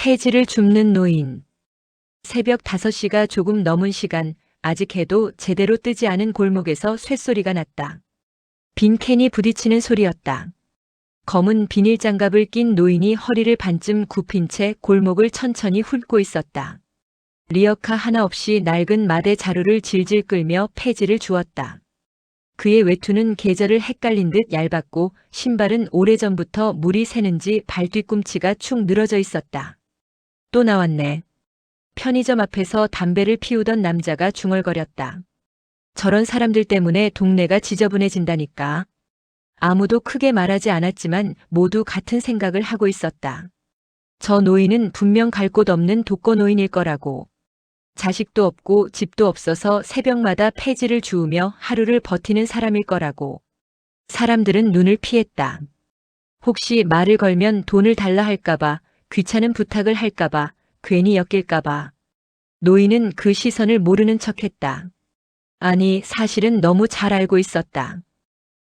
폐지를 줍는 노인. 새벽 5시가 조금 넘은 시간, 아직 해도 제대로 뜨지 않은 골목에서 쇳소리가 났다. 빈 캔이 부딪히는 소리였다. 검은 비닐 장갑을 낀 노인이 허리를 반쯤 굽힌 채 골목을 천천히 훑고 있었다. 리어카 하나 없이 낡은 마대 자루를 질질 끌며 폐지를 주었다. 그의 외투는 계절을 헷갈린 듯 얇았고 신발은 오래전부터 물이 새는지 발뒤꿈치가 축 늘어져 있었다. 또 나왔네. 편의점 앞에서 담배를 피우던 남자가 중얼거렸다. 저런 사람들 때문에 동네가 지저분해진다니까. 아무도 크게 말하지 않았지만 모두 같은 생각을 하고 있었다. 저 노인은 분명 갈 곳 없는 독거노인일 거라고. 자식도 없고 집도 없어서 새벽마다 폐지를 주우며 하루를 버티는 사람일 거라고. 사람들은 눈을 피했다. 혹시 말을 걸면 돈을 달라 할까봐, 귀찮은 부탁을 할까봐, 괜히 엮일까봐. 노인은 그 시선을 모르는 척했다. 아니, 사실은 너무 잘 알고 있었다.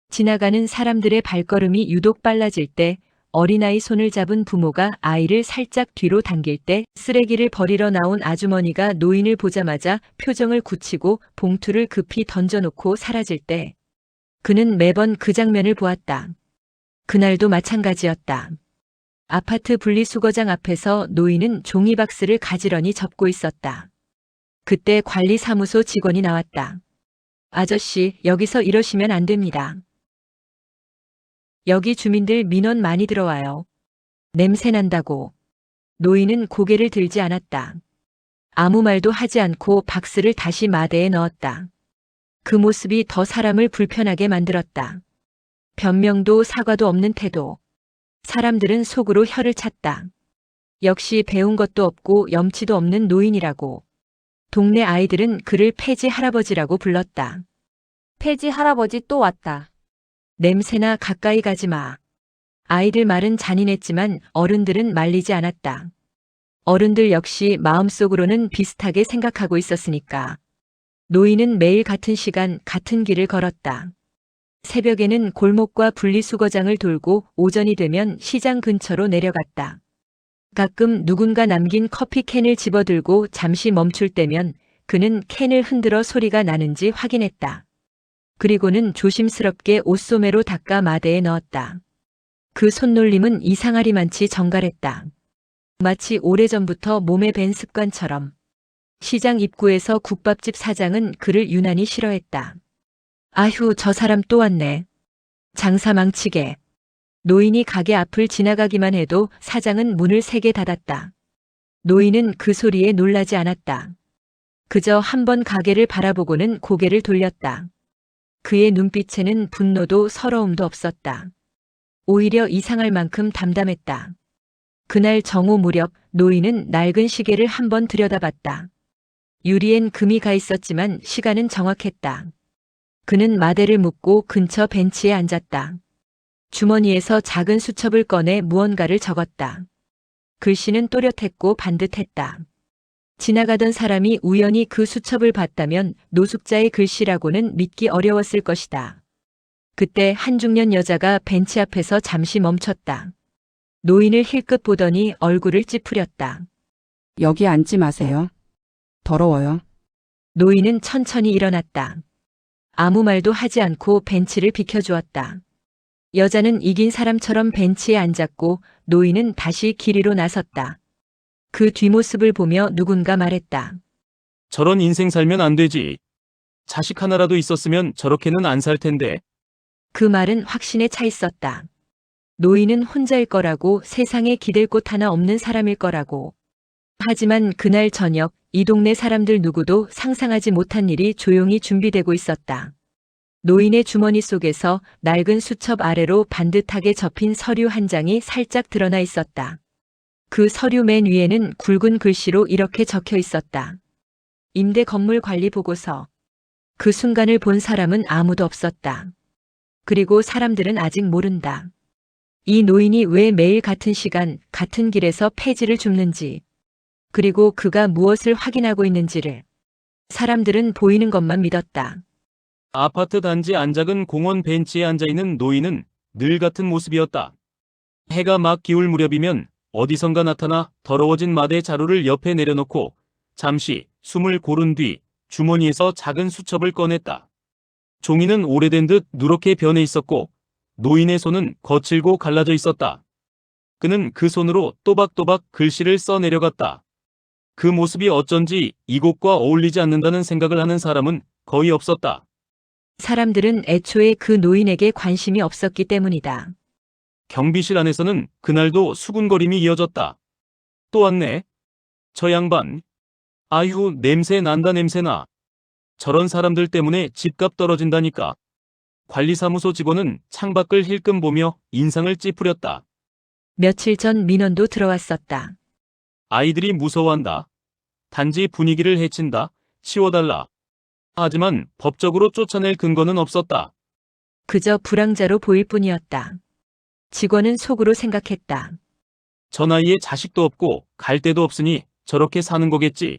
지나가는 사람들의 발걸음이 유독 빨라질 때, 어린아이 손을 잡은 부모가 아이를 살짝 뒤로 당길 때, 쓰레기를 버리러 나온 아주머니가 노인을 보자마자 표정을 굳히고 봉투를 급히 던져놓고 사라질 때, 그는 매번 그 장면을 보았다. 그날도 마찬가지였다. 아파트 분리수거장 앞에서 노인은 종이박스를 가지런히 접고 있었다. 그때 관리사무소 직원이 나왔다. 아저씨, 여기서 이러시면 안 됩니다. 여기 주민들 민원 많이 들어와요. 냄새 난다고. 노인은 고개를 들지 않았다. 아무 말도 하지 않고 박스를 다시 마대에 넣었다. 그 모습이 더 사람을 불편하게 만들었다. 변명도 사과도 없는 태도. 사람들은 속으로 혀를 찼다. 역시 배운 것도 없고 염치도 없는 노인이라고. 동네 아이들은 그를 폐지 할아버지라고 불렀다. 폐지 할아버지 또 왔다. 냄새나 가까이 가지 마. 아이들 말은 잔인했지만 어른들은 말리지 않았다. 어른들 역시 마음속으로는 비슷하게 생각하고 있었으니까. 노인은 매일 같은 시간 같은 길을 걸었다. 새벽에는 골목과 분리수거장을 돌고 오전이 되면 시장 근처로 내려갔다. 가끔 누군가 남긴 커피캔을 집어들고 잠시 멈출 때면 그는 캔을 흔들어 소리가 나는지 확인했다. 그리고는 조심스럽게 옷소매로 닦아 마대에 넣었다. 그 손놀림은 이상하리만치 정갈했다. 마치 오래전부터 몸에 밴 습관처럼. 시장 입구에서 국밥집 사장은 그를 유난히 싫어했다. 아휴, 저 사람 또 왔네. 장사 망치게. 노인이 가게 앞을 지나가기만 해도 사장은 문을 세게 닫았다. 노인은 그 소리에 놀라지 않았다. 그저 한번 가게를 바라보고는 고개를 돌렸다. 그의 눈빛에는 분노도 서러움도 없었다. 오히려 이상할 만큼 담담했다. 그날 정오 무렵 노인은 낡은 시계를 한번 들여다봤다. 유리엔 금이 가 있었지만 시간은 정확했다. 그는 마대를 묶고 근처 벤치에 앉았다. 주머니에서 작은 수첩을 꺼내 무언가를 적었다. 글씨는 또렷했고 반듯했다. 지나가던 사람이 우연히 그 수첩을 봤다면 노숙자의 글씨라고는 믿기 어려웠을 것이다. 그때 한 중년 여자가 벤치 앞에서 잠시 멈췄다. 노인을 힐끗 보더니 얼굴을 찌푸렸다. 여기 앉지 마세요. 더러워요. 노인은 천천히 일어났다. 아무 말도 하지 않고 벤치를 비켜주었다. 여자는 이긴 사람처럼 벤치에 앉았고 노인은 다시 길 위로 나섰다. 그 뒷모습을 보며 누군가 말했다. 저런 인생 살면 안 되지. 자식 하나라도 있었으면 저렇게는 안 살 텐데. 그 말은 확신에 차 있었다. 노인은 혼자일 거라고, 세상에 기댈 곳 하나 없는 사람일 거라고. 하지만 그날 저녁 이 동네 사람들 누구도 상상하지 못한 일이 조용히 준비되고 있었다. 노인의 주머니 속에서 낡은 수첩 아래로 반듯하게 접힌 서류 한 장이 살짝 드러나 있었다. 그 서류 맨 위에는 굵은 글씨로 이렇게 적혀 있었다. 임대 건물 관리 보고서. 그 순간을 본 사람은 아무도 없었다. 그리고 사람들은 아직 모른다. 이 노인이 왜 매일 같은 시간, 같은 길에서 폐지를 줍는지, 그리고 그가 무엇을 확인하고 있는지를. 사람들은 보이는 것만 믿었다. 아파트 단지 안작은 공원 벤치에 앉아있는 노인은 늘 같은 모습이었다. 해가 막 기울 무렵이면 어디선가 나타나 더러워진 마대 자루를 옆에 내려놓고 잠시 숨을 고른 뒤 주머니에서 작은 수첩을 꺼냈다. 종이는 오래된 듯 누렇게 변해 있었고 노인의 손은 거칠고 갈라져 있었다. 그는 그 손으로 또박또박 글씨를 써 내려갔다. 그 모습이 어쩐지 이곳과 어울리지 않는다는 생각을 하는 사람은 거의 없었다. 사람들은 애초에 그 노인에게 관심이 없었기 때문이다. 경비실 안에서는 그날도 수군거림이 이어졌다. 또 왔네. 저 양반. 아휴, 냄새 난다 냄새나. 저런 사람들 때문에 집값 떨어진다니까. 관리사무소 직원은 창밖을 힐끔 보며 인상을 찌푸렸다. 며칠 전 민원도 들어왔었다. 아이들이 무서워한다. 단지 분위기를 해친다. 치워달라. 하지만 법적으로 쫓아낼 근거는 없었다. 그저 불황자로 보일 뿐이었다. 직원은 속으로 생각했다. 저 나이에 자식도 없고 갈 데도 없으니 저렇게 사는 거겠지.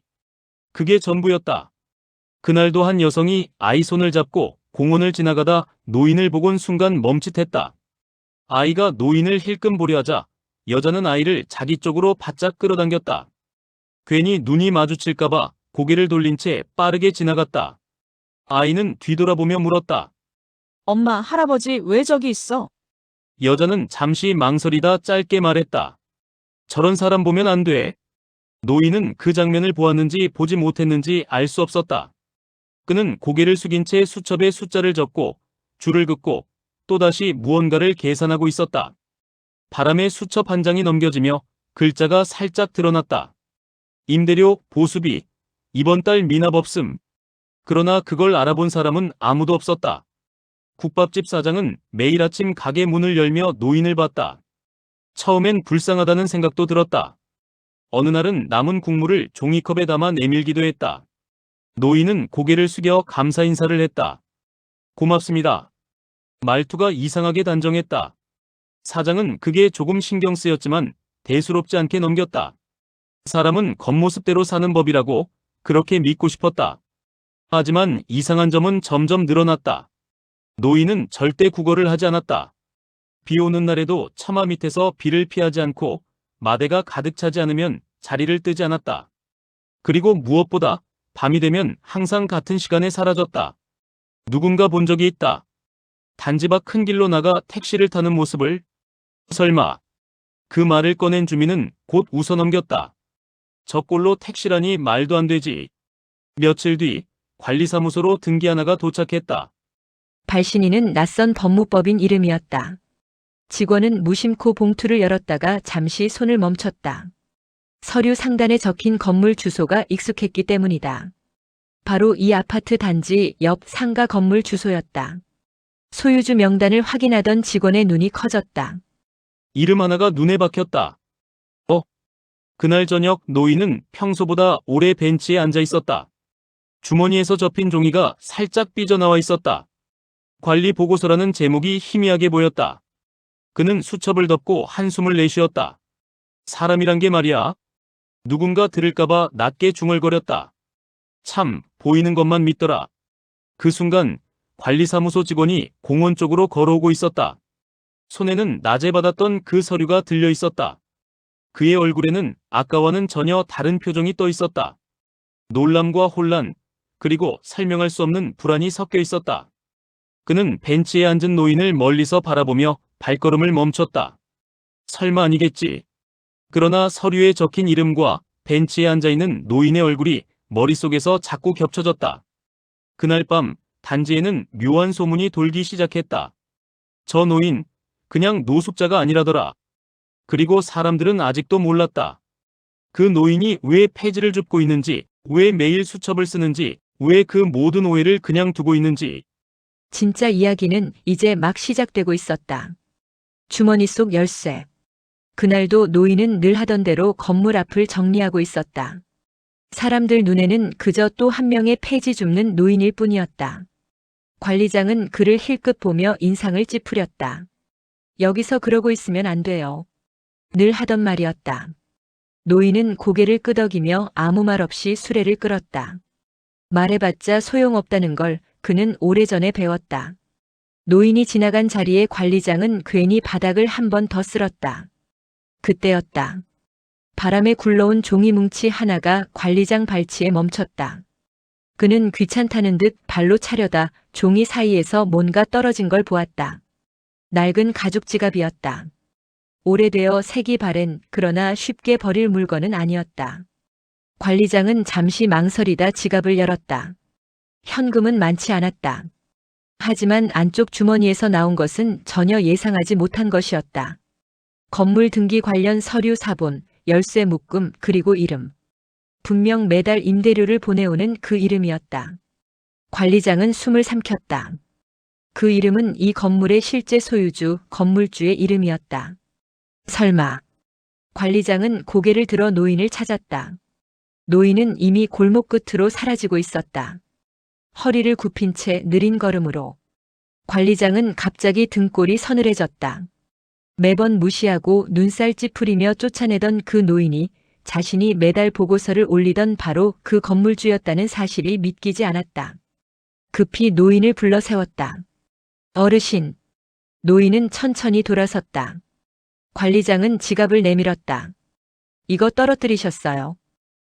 그게 전부였다. 그날도 한 여성이 아이 손을 잡고 공원을 지나가다 노인을 보곤 순간 멈칫했다. 아이가 노인을 힐끔 보려 하자 여자는 아이를 자기 쪽으로 바짝 끌어당겼다. 괜히 눈이 마주칠까봐 고개를 돌린 채 빠르게 지나갔다. 아이는 뒤돌아보며 물었다. 엄마, 할아버지 왜 저기 있어? 여자는 잠시 망설이다 짧게 말했다. 저런 사람 보면 안 돼. 노인은 그 장면을 보았는지 보지 못했는지 알 수 없었다. 그는 고개를 숙인 채 수첩에 숫자를 적고 줄을 긋고 또다시 무언가를 계산하고 있었다. 바람에 수첩 한 장이 넘겨지며 글자가 살짝 드러났다. 임대료, 보수비, 이번 달 미납 없음. 그러나 그걸 알아본 사람은 아무도 없었다. 국밥집 사장은 매일 아침 가게 문을 열며 노인을 봤다. 처음엔 불쌍하다는 생각도 들었다. 어느 날은 남은 국물을 종이컵에 담아 내밀기도 했다. 노인은 고개를 숙여 감사 인사를 했다. 고맙습니다. 말투가 이상하게 단정했다. 사장은 그게 조금 신경 쓰였지만 대수롭지 않게 넘겼다. 사람은 겉모습대로 사는 법이라고 그렇게 믿고 싶었다. 하지만 이상한 점은 점점 늘어났다. 노인은 절대 구걸을 하지 않았다. 비 오는 날에도 처마 밑에서 비를 피하지 않고 마대가 가득 차지 않으면 자리를 뜨지 않았다. 그리고 무엇보다 밤이 되면 항상 같은 시간에 사라졌다. 누군가 본 적이 있다. 단지 밖 큰 길로 나가 택시를 타는 모습을. 설마. 그 말을 꺼낸 주민은 곧 웃어넘겼다. 저 꼴로 택시라니 말도 안 되지. 며칠 뒤 관리사무소로 등기 하나가 도착했다. 발신인은 낯선 법무법인 이름이었다. 직원은 무심코 봉투를 열었다가 잠시 손을 멈췄다. 서류 상단에 적힌 건물 주소가 익숙했기 때문이다. 바로 이 아파트 단지 옆 상가 건물 주소였다. 소유주 명단을 확인하던 직원의 눈이 커졌다. 이름 하나가 눈에 박혔다. 그날 저녁 노인은 평소보다 오래 벤치에 앉아 있었다. 주머니에서 접힌 종이가 살짝 삐져나와 있었다. 관리 보고서라는 제목이 희미하게 보였다. 그는 수첩을 덮고 한숨을 내쉬었다. 사람이란 게 말이야. 누군가 들을까봐 낮게 중얼거렸다. 참, 보이는 것만 믿더라. 그 순간 관리사무소 직원이 공원 쪽으로 걸어오고 있었다. 손에는 낮에 받았던 그 서류가 들려 있었다. 그의 얼굴에는 아까와는 전혀 다른 표정이 떠 있었다. 놀람과 혼란, 그리고 설명할 수 없는 불안이 섞여 있었다. 그는 벤치에 앉은 노인을 멀리서 바라보며 발걸음을 멈췄다. 설마 아니겠지. 그러나 서류에 적힌 이름과 벤치에 앉아있는 노인의 얼굴이 머릿속에서 자꾸 겹쳐졌다. 그날 밤 단지에는 묘한 소문이 돌기 시작했다. 저 노인, 그냥 노숙자가 아니라더라. 그리고 사람들은 아직도 몰랐다. 그 노인이 왜 폐지를 줍고 있는지, 왜 매일 수첩을 쓰는지, 왜 그 모든 오해를 그냥 두고 있는지. 진짜 이야기는 이제 막 시작되고 있었다. 주머니 속 열쇠. 그날도 노인은 늘 하던 대로 건물 앞을 정리하고 있었다. 사람들 눈에는 그저 또 한 명의 폐지 줍는 노인일 뿐이었다. 관리장은 그를 힐끗 보며 인상을 찌푸렸다. 여기서 그러고 있으면 안 돼요. 늘 하던 말이었다. 노인은 고개를 끄덕이며 아무 말 없이 수레를 끌었다. 말해봤자 소용없다는 걸 그는 오래전에 배웠다. 노인이 지나간 자리에 관리장은 괜히 바닥을 한 번 더 쓸었다. 그때였다. 바람에 굴러온 종이 뭉치 하나가 관리장 발치에 멈췄다. 그는 귀찮다는 듯 발로 차려다 종이 사이에서 뭔가 떨어진 걸 보았다. 낡은 가죽 지갑이었다. 오래되어 색이 바랜 그러나 쉽게 버릴 물건은 아니었다. 관리장은 잠시 망설이다 지갑을 열었다. 현금은 많지 않았다. 하지만 안쪽 주머니에서 나온 것은 전혀 예상하지 못한 것이었다. 건물 등기 관련 서류 사본, 열쇠 묶음, 그리고 이름. 분명 매달 임대료를 보내오는 그 이름이었다. 관리장은 숨을 삼켰다. 그 이름은 이 건물의 실제 소유주, 건물주의 이름이었다. 설마. 관리장은 고개를 들어 노인을 찾았다. 노인은 이미 골목 끝으로 사라지고 있었다. 허리를 굽힌 채 느린 걸음으로. 관리장은 갑자기 등골이 서늘해졌다. 매번 무시하고 눈살 찌푸리며 쫓아내던 그 노인이 자신이 매달 보고서를 올리던 바로 그 건물주였다는 사실이 믿기지 않았다. 급히 노인을 불러 세웠다. 어르신. 노인은 천천히 돌아섰다. 관리장은 지갑을 내밀었다. 이거 떨어뜨리셨어요.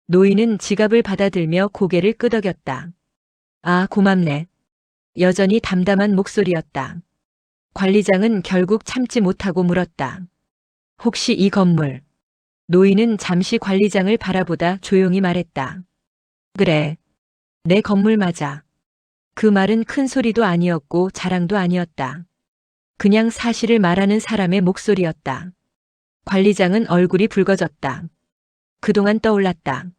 노인은 지갑을 받아들며 고개를 끄덕였다. 아, 고맙네. 여전히 담담한 목소리였다. 관리장은 결국 참지 못하고 물었다. 혹시 이 건물? 노인은 잠시 관리장을 바라보다 조용히 말했다. 그래. 내 건물 맞아. 그 말은 큰 소리도 아니었고 자랑도 아니었다. 그냥 사실을 말하는 사람의 목소리였다. 관리장은 얼굴이 붉어졌다. 그동안 떠올랐다.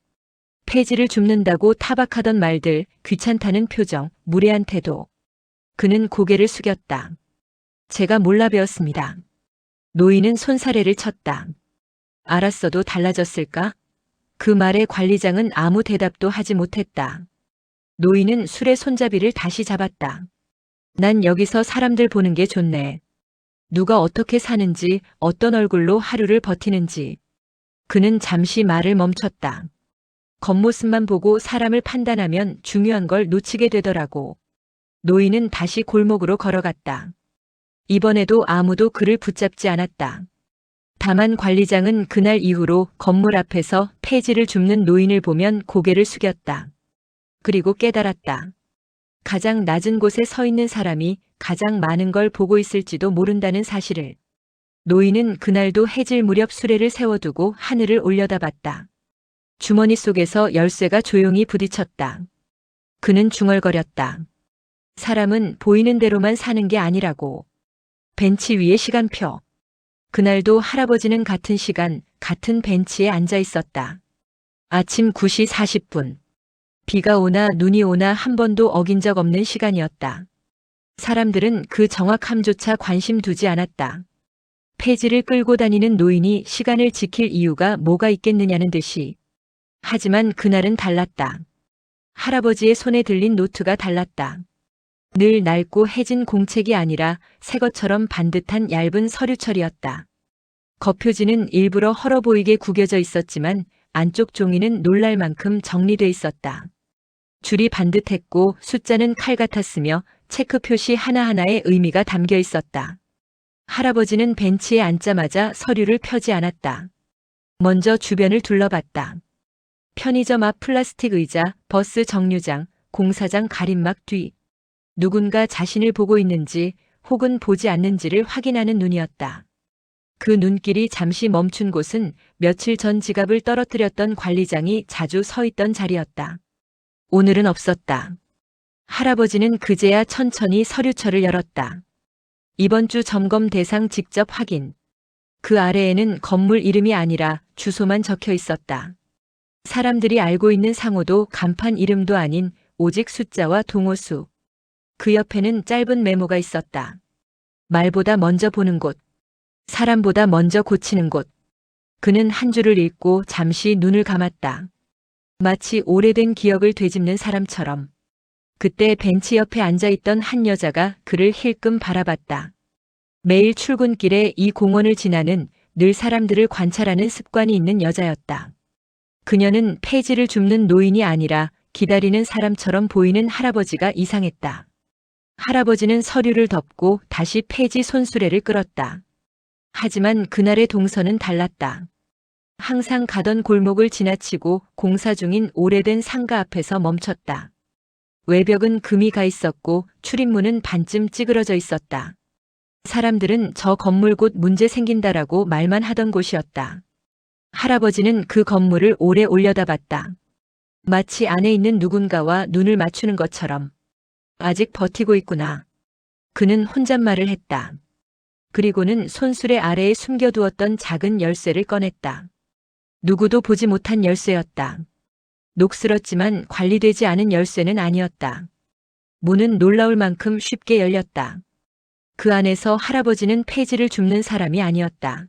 폐지를 줍는다고 타박하던 말들, 귀찮다는 표정, 무례한 태도. 그는 고개를 숙였다. 제가 몰라 배웠습니다. 노인은 손사래를 쳤다. 알았어도 달라졌을까? 그 말에 관리장은 아무 대답도 하지 못했다. 노인은 술의 손잡이를 다시 잡았다. 난 여기서 사람들 보는 게 좋네. 누가 어떻게 사는지, 어떤 얼굴로 하루를 버티는지. 그는 잠시 말을 멈췄다. 겉모습만 보고 사람을 판단하면 중요한 걸 놓치게 되더라고. 노인은 다시 골목으로 걸어갔다. 이번에도 아무도 그를 붙잡지 않았다. 다만 관리장은 그날 이후로 건물 앞에서 폐지를 줍는 노인을 보면 고개를 숙였다. 그리고 깨달았다. 가장 낮은 곳에 서 있는 사람이 가장 많은 걸 보고 있을지도 모른다는 사실을. 노인은 그날도 해질 무렵 수레를 세워두고 하늘을 올려다봤다. 주머니 속에서 열쇠가 조용히 부딪혔다. 그는 중얼거렸다. 사람은 보이는 대로만 사는 게 아니라고. 벤치 위에 시간표. 그날도 할아버지는 같은 시간, 같은 벤치에 앉아 있었다. 아침 9시 40분. 비가 오나 눈이 오나 한 번도 어긴 적 없는 시간이었다. 사람들은 그 정확함조차 관심 두지 않았다. 폐지를 끌고 다니는 노인이 시간을 지킬 이유가 뭐가 있겠느냐는 듯이. 하지만 그날은 달랐다. 할아버지의 손에 들린 노트가 달랐다. 늘 낡고 해진 공책이 아니라 새 것처럼 반듯한 얇은 서류철이었다. 겉표지는 일부러 헐어 보이게 구겨져 있었지만 안쪽 종이는 놀랄 만큼 정리돼 있었다. 줄이 반듯했고 숫자는 칼 같았으며 체크 표시 하나하나에 의미가 담겨 있었다. 할아버지는 벤치에 앉자마자 서류를 펴지 않았다. 먼저 주변을 둘러봤다. 편의점 앞 플라스틱 의자, 버스 정류장, 공사장 가림막 뒤. 누군가 자신을 보고 있는지 혹은 보지 않는지를 확인하는 눈이었다. 그 눈길이 잠시 멈춘 곳은 며칠 전 지갑을 떨어뜨렸던 관리장이 자주 서 있던 자리였다. 오늘은 없었다. 할아버지는 그제야 천천히 서류철을 열었다. 이번 주 점검 대상 직접 확인. 그 아래에는 건물 이름이 아니라 주소만 적혀 있었다. 사람들이 알고 있는 상호도 간판 이름도 아닌 오직 숫자와 동호수. 그 옆에는 짧은 메모가 있었다. 말보다 먼저 보는 곳. 사람보다 먼저 고치는 곳. 그는 한 줄을 읽고 잠시 눈을 감았다. 마치 오래된 기억을 되짚는 사람처럼. 그때 벤치 옆에 앉아있던 한 여자가 그를 힐끔 바라봤다. 매일 출근길에 이 공원을 지나는 늘 사람들을 관찰하는 습관이 있는 여자였다. 그녀는 폐지를 줍는 노인이 아니라 기다리는 사람처럼 보이는 할아버지가 이상했다. 할아버지는 서류를 덮고 다시 폐지 손수레를 끌었다. 하지만 그날의 동선은 달랐다. 항상 가던 골목을 지나치고 공사 중인 오래된 상가 앞에서 멈췄다. 외벽은 금이 가 있었고 출입문은 반쯤 찌그러져 있었다. 사람들은 저 건물 곧 문제 생긴다라고 말만 하던 곳이었다. 할아버지는 그 건물을 오래 올려다봤다. 마치 안에 있는 누군가와 눈을 맞추는 것처럼. 아직 버티고 있구나. 그는 혼잣말을 했다. 그리고는 손수레 아래에 숨겨두었던 작은 열쇠를 꺼냈다. 누구도 보지 못한 열쇠였다. 녹슬었지만 관리되지 않은 열쇠는 아니었다. 문은 놀라울 만큼 쉽게 열렸다. 그 안에서 할아버지는 폐지를 줍는 사람이 아니었다.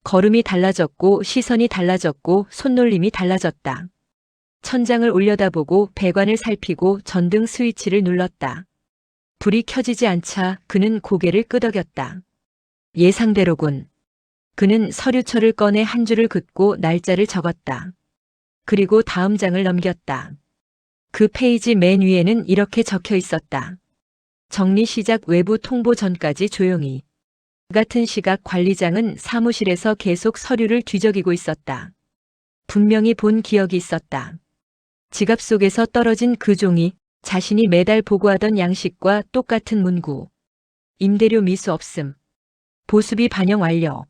걸음이 달라졌고 시선이 달라졌고 손놀림이 달라졌다. 천장을 올려다보고 배관을 살피고 전등 스위치를 눌렀다. 불이 켜지지 않자 그는 고개를 끄덕였다. 예상대로군. 그는 서류철을 꺼내 한 줄을 긋고 날짜를 적었다. 그리고 다음 장을 넘겼다. 그 페이지 맨 위에는 이렇게 적혀 있었다. 정리 시작 외부 통보 전까지 조용히. 같은 시각 관리장은 사무실에서 계속 서류를 뒤적이고 있었다. 분명히 본 기억이 있었다. 지갑 속에서 떨어진 그 종이, 자신이 매달 보고하던 양식과 똑같은 문구. 임대료 미수 없음. 보수비 반영 완료.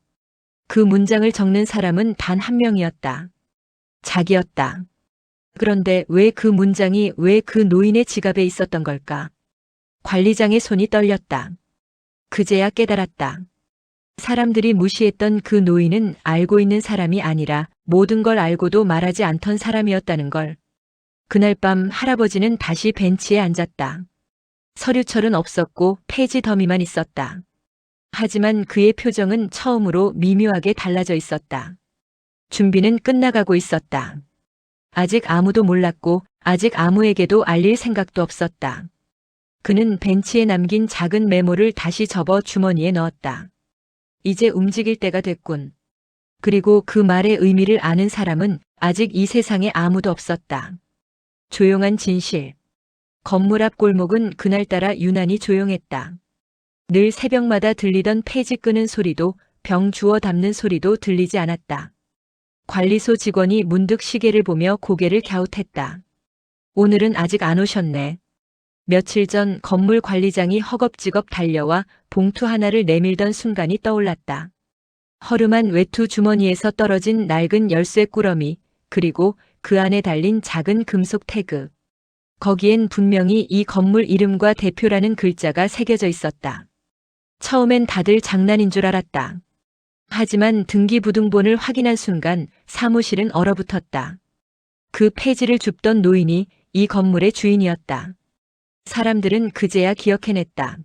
그 문장을 적는 사람은 단 한 명이었다. 자기였다. 그런데 왜 그 문장이 왜 그 노인의 지갑에 있었던 걸까? 관리장의 손이 떨렸다. 그제야 깨달았다. 사람들이 무시했던 그 노인은 알고 있는 사람이 아니라 모든 걸 알고도 말하지 않던 사람이었다는 걸. 그날 밤 할아버지는 다시 벤치에 앉았다. 서류철은 없었고 폐지 더미만 있었다. 하지만 그의 표정은 처음으로 미묘하게 달라져 있었다. 준비는 끝나가고 있었다. 아직 아무도 몰랐고 아직 아무에게도 알릴 생각도 없었다. 그는 벤치에 남긴 작은 메모를 다시 접어 주머니에 넣었다. 이제 움직일 때가 됐군. 그리고 그 말의 의미를 아는 사람은 아직 이 세상에 아무도 없었다. 조용한 진실. 건물 앞 골목은 그날따라 유난히 조용했다. 늘 새벽마다 들리던 폐지 끄는 소리도 병 주워 담는 소리도 들리지 않았다. 관리소 직원이 문득 시계를 보며 고개를 갸웃했다. 오늘은 아직 안 오셨네. 며칠 전 건물 관리장이 허겁지겁 달려와 봉투 하나를 내밀던 순간이 떠올랐다. 허름한 외투 주머니에서 떨어진 낡은 열쇠 꾸러미, 그리고 그 안에 달린 작은 금속 태그. 거기엔 분명히 이 건물 이름과 대표라는 글자가 새겨져 있었다. 처음엔 다들 장난인 줄 알았다. 하지만 등기부등본을 확인한 순간 사무실은 얼어붙었다. 그 폐지를 줍던 노인이 이 건물의 주인이었다. 사람들은 그제야 기억해냈다.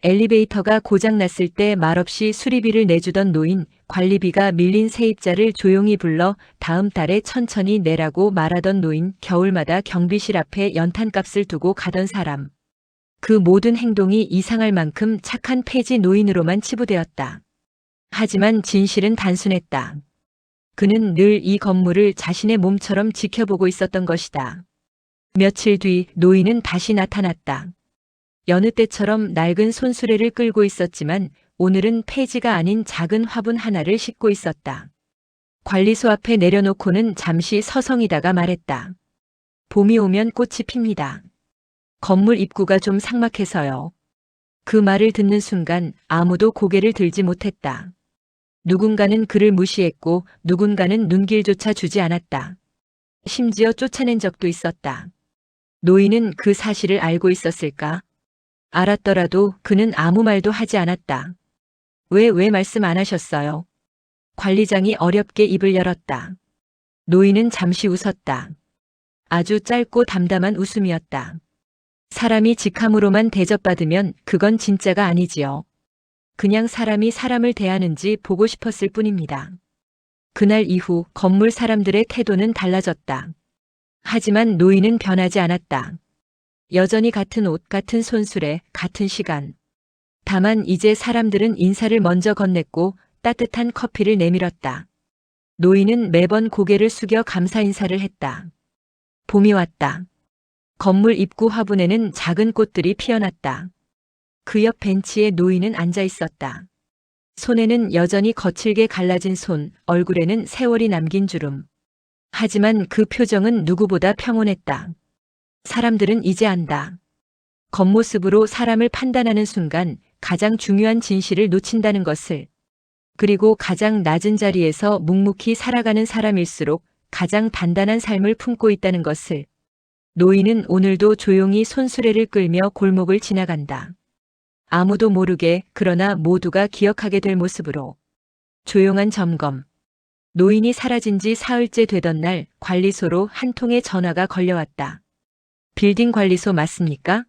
엘리베이터가 고장났을 때 말없이 수리비를 내주던 노인, 관리비가 밀린 세입자를 조용히 불러 다음 달에 천천히 내라고 말하던 노인, 겨울마다 경비실 앞에 연탄값을 두고 가던 사람. 그 모든 행동이 이상할 만큼 착한 폐지 노인으로만 치부되었다. 하지만 진실은 단순했다. 그는 늘 이 건물을 자신의 몸처럼 지켜보고 있었던 것이다. 며칠 뒤 노인은 다시 나타났다. 여느 때처럼 낡은 손수레를 끌고 있었지만 오늘은 폐지가 아닌 작은 화분 하나를 싣고 있었다. 관리소 앞에 내려놓고는 잠시 서성이다가 말했다. 봄이 오면 꽃이 핍니다. 건물 입구가 좀 삭막해서요. 그 말을 듣는 순간 아무도 고개를 들지 못했다. 누군가는 그를 무시했고 누군가는 눈길조차 주지 않았다. 심지어 쫓아낸 적도 있었다. 노인은 그 사실을 알고 있었을까? 알았더라도 그는 아무 말도 하지 않았다. 왜 말씀 안 하셨어요? 관리장이 어렵게 입을 열었다. 노인은 잠시 웃었다. 아주 짧고 담담한 웃음이었다. 사람이 직함으로만 대접받으면 그건 진짜가 아니지요. 그냥 사람이 사람을 대하는지 보고 싶었을 뿐입니다. 그날 이후 건물 사람들의 태도는 달라졌다. 하지만 노인은 변하지 않았다. 여전히 같은 옷, 같은 손수레, 같은 시간. 다만 이제 사람들은 인사를 먼저 건넸고 따뜻한 커피를 내밀었다. 노인은 매번 고개를 숙여 감사 인사를 했다. 봄이 왔다. 건물 입구 화분에는 작은 꽃들이 피어났다. 그 옆 벤치에 노인은 앉아 있었다. 손에는 여전히 거칠게 갈라진 손, 얼굴에는 세월이 남긴 주름. 하지만 그 표정은 누구보다 평온했다. 사람들은 이제 안다. 겉모습으로 사람을 판단하는 순간 가장 중요한 진실을 놓친다는 것을. 그리고 가장 낮은 자리에서 묵묵히 살아가는 사람일수록 가장 단단한 삶을 품고 있다는 것을. 노인은 오늘도 조용히 손수레를 끌며 골목을 지나간다. 아무도 모르게, 그러나 모두가 기억하게 될 모습으로. 조용한 점검. 노인이 사라진 지 사흘째 되던 날 관리소로 한 통의 전화가 걸려왔다. 빌딩 관리소 맞습니까?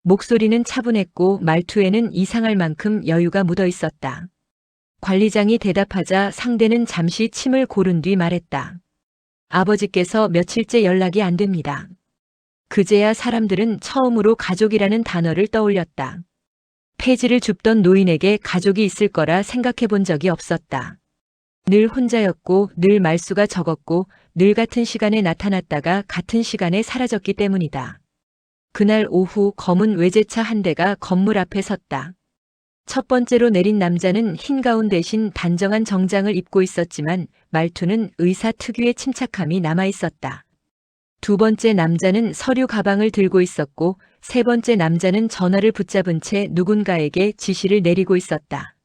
목소리는 차분했고 말투에는 이상할 만큼 여유가 묻어 있었다. 관리장이 대답하자 상대는 잠시 침을 고른 뒤 말했다. 아버지께서 며칠째 연락이 안 됩니다. 그제야 사람들은 처음으로 가족이라는 단어를 떠올렸다. 폐지를 줍던 노인에게 가족이 있을 거라 생각해 본 적이 없었다. 늘 혼자였고 늘 말수가 적었고 늘 같은 시간에 나타났다가 같은 시간에 사라졌기 때문이다. 그날 오후 검은 외제차 한 대가 건물 앞에 섰다. 첫 번째로 내린 남자는 흰 가운 대신 단정한 정장을 입고 있었지만 말투는 의사 특유의 침착함이 남아 있었다. 두 번째 남자는 서류 가방을 들고 있었고 세 번째 남자는 전화를 붙잡은 채 누군가에게 지시를 내리고 있었다.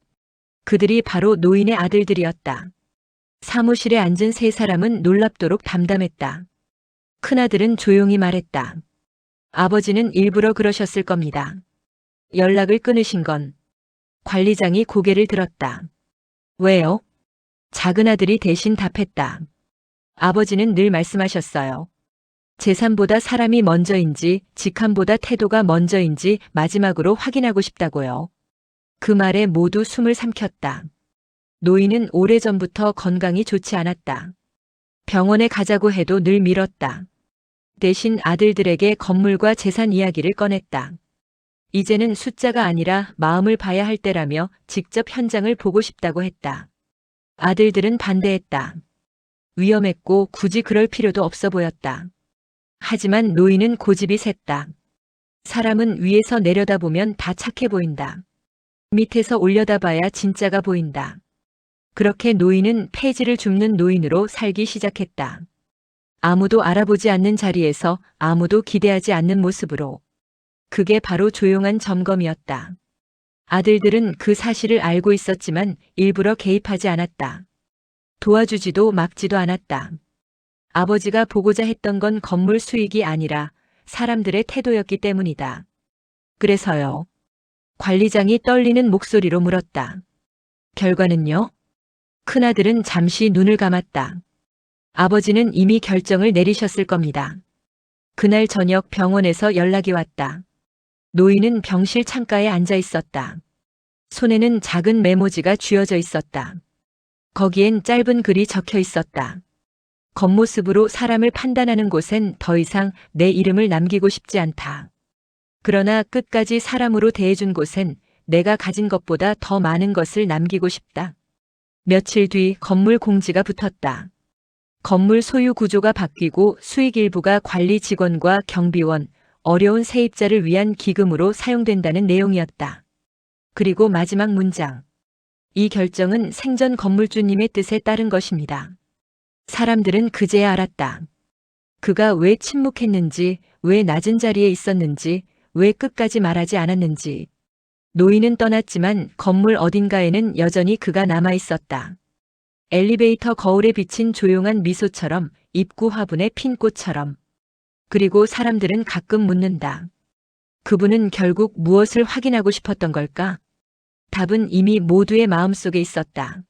그들이 바로 노인의 아들들이었다. 사무실에 앉은 세 사람은 놀랍도록 담담했다. 큰아들은 조용히 말했다. 아버지는 일부러 그러셨을 겁니다. 연락을 끊으신 건. 관리장이 고개를 들었다. 왜요? 작은아들이 대신 답했다. 아버지는 늘 말씀하셨어요. 재산보다 사람이 먼저인지 직함보다 태도가 먼저인지 마지막으로 확인하고 싶다고요. 그 말에 모두 숨을 삼켰다. 노인은 오래전부터 건강이 좋지 않았다. 병원에 가자고 해도 늘 미뤘다. 대신 아들들에게 건물과 재산 이야기를 꺼냈다. 이제는 숫자가 아니라 마음을 봐야 할 때라며 직접 현장을 보고 싶다고 했다. 아들들은 반대했다. 위험했고 굳이 그럴 필요도 없어 보였다. 하지만 노인은 고집이 셌다. 사람은 위에서 내려다보면 다 착해 보인다. 밑에서 올려다봐야 진짜가 보인다. 그렇게 노인은 폐지를 줍는 노인으로 살기 시작했다. 아무도 알아보지 않는 자리에서 아무도 기대하지 않는 모습으로. 그게 바로 조용한 점검이었다. 아들들은 그 사실을 알고 있었지만 일부러 개입하지 않았다. 도와주지도 막지도 않았다. 아버지가 보고자 했던 건 건물 수익이 아니라 사람들의 태도였기 때문이다. 그래서요. 관리장이 떨리는 목소리로 물었다. 결과는요? 큰아들은 잠시 눈을 감았다. 아버지는 이미 결정을 내리셨을 겁니다. 그날 저녁 병원에서 연락이 왔다. 노인은 병실 창가에 앉아 있었다. 손에는 작은 메모지가 쥐어져 있었다. 거기엔 짧은 글이 적혀 있었다. 겉모습으로 사람을 판단하는 곳엔 더 이상 내 이름을 남기고 싶지 않다. 그러나 끝까지 사람으로 대해준 곳엔 내가 가진 것보다 더 많은 것을 남기고 싶다. 며칠 뒤 건물 공지가 붙었다. 건물 소유 구조가 바뀌고 수익 일부가 관리 직원과 경비원, 어려운 세입자를 위한 기금으로 사용된다는 내용이었다. 그리고 마지막 문장. 이 결정은 생전 건물주님의 뜻에 따른 것입니다. 사람들은 그제야 알았다. 그가 왜 침묵했는지, 왜 낮은 자리에 있었는지, 왜 끝까지 말하지 않았는지. 노인은 떠났지만 건물 어딘가에는 여전히 그가 남아 있었다. 엘리베이터 거울에 비친 조용한 미소처럼, 입구 화분의 핀 꽃처럼. 그리고 사람들은 가끔 묻는다. 그분은 결국 무엇을 확인하고 싶었던 걸까? 답은 이미 모두의 마음속에 있었다.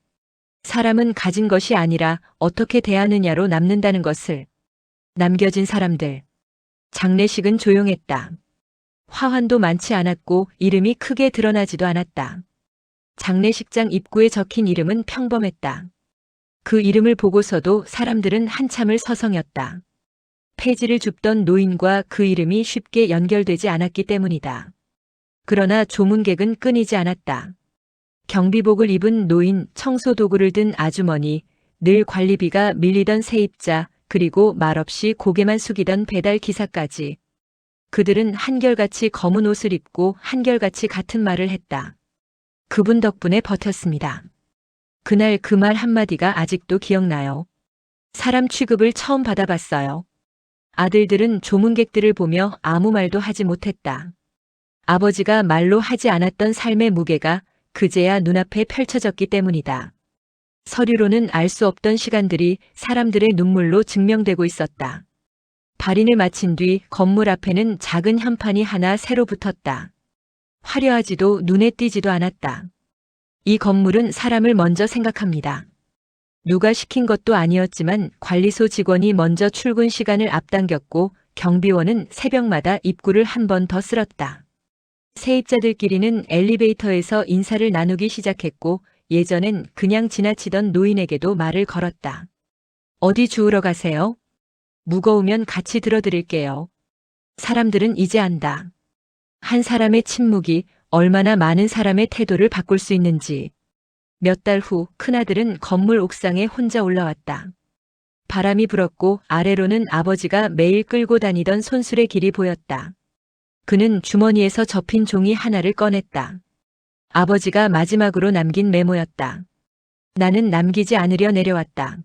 사람은 가진 것이 아니라 어떻게 대하느냐로 남는다는 것을. 남겨진 사람들. 장례식은 조용했다. 화환도 많지 않았고 이름이 크게 드러나지도 않았다. 장례식장 입구에 적힌 이름은 평범했다. 그 이름을 보고서도 사람들은 한참을 서성였다. 폐지를 줍던 노인과 그 이름이 쉽게 연결되지 않았기 때문이다. 그러나 조문객은 끊이지 않았다. 경비복을 입은 노인, 청소도구를 든 아주머니, 늘 관리비가 밀리던 세입자, 그리고 말없이 고개만 숙이던 배달 기사까지. 그들은 한결같이 검은 옷을 입고 한결같이 같은 말을 했다. 그분 덕분에 버텼습니다. 그날 그 말 한마디가 아직도 기억나요. 사람 취급을 처음 받아봤어요. 아들들은 조문객들을 보며 아무 말도 하지 못했다. 아버지가 말로 하지 않았던 삶의 무게가 그제야 눈앞에 펼쳐졌기 때문이다. 서류로는 알 수 없던 시간들이 사람들의 눈물로 증명되고 있었다. 발인을 마친 뒤 건물 앞에는 작은 현판이 하나 새로 붙었다. 화려하지도 눈에 띄지도 않았다. 이 건물은 사람을 먼저 생각합니다. 누가 시킨 것도 아니었지만 관리소 직원이 먼저 출근 시간을 앞당겼고 경비원은 새벽마다 입구를 한 번 더 쓸었다. 세입자들끼리는 엘리베이터에서 인사를 나누기 시작했고 예전엔 그냥 지나치던 노인에게도 말을 걸었다. 어디 주우러 가세요? 무거우면 같이 들어드릴게요. 사람들은 이제 안다. 한 사람의 침묵이 얼마나 많은 사람의 태도를 바꿀 수 있는지. 몇 달 후 큰아들은 건물 옥상에 혼자 올라왔다. 바람이 불었고 아래로는 아버지가 매일 끌고 다니던 손수레 길이 보였다. 그는 주머니에서 접힌 종이 하나를 꺼냈다. 아버지가 마지막으로 남긴 메모였다. 나는 남기지 않으려 내려왔다.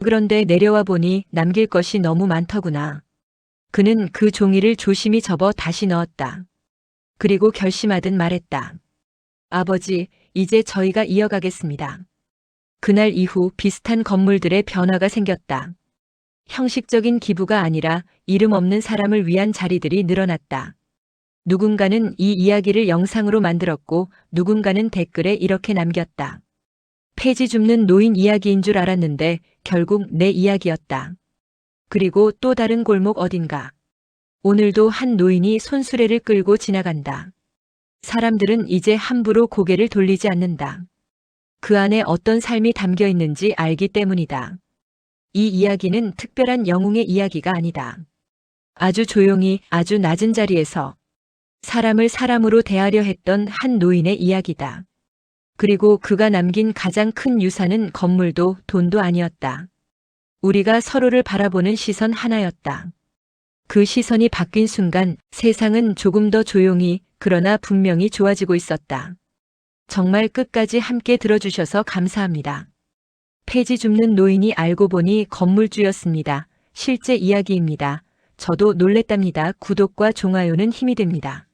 그런데 내려와 보니 남길 것이 너무 많더구나. 그는 그 종이를 조심히 접어 다시 넣었다. 그리고 결심하듯 말했다. 아버지, 이제 저희가 이어가겠습니다. 그날 이후 비슷한 건물들의 변화가 생겼다. 형식적인 기부가 아니라 이름 없는 사람을 위한 자리들이 늘어났다. 누군가는 이 이야기를 영상으로 만들었고 누군가는 댓글에 이렇게 남겼다. 폐지 줍는 노인 이야기인 줄 알았는데 결국 내 이야기였다. 그리고 또 다른 골목 어딘가. 오늘도 한 노인이 손수레를 끌고 지나간다. 사람들은 이제 함부로 고개를 돌리지 않는다. 그 안에 어떤 삶이 담겨 있는지 알기 때문이다. 이 이야기는 특별한 영웅의 이야기가 아니다. 아주 조용히 아주 낮은 자리에서 사람을 사람으로 대하려 했던 한 노인의 이야기다. 그리고 그가 남긴 가장 큰 유산은 건물도 돈도 아니었다. 우리가 서로를 바라보는 시선 하나였다. 그 시선이 바뀐 순간 세상은 조금 더 조용히 그러나 분명히 좋아지고 있었다. 정말 끝까지 함께 들어주셔서 감사합니다. 폐지 줍는 노인이 알고 보니 건물주였습니다. 실제 이야기입니다. 저도 놀랬답니다. 구독과 좋아요는 힘이 됩니다.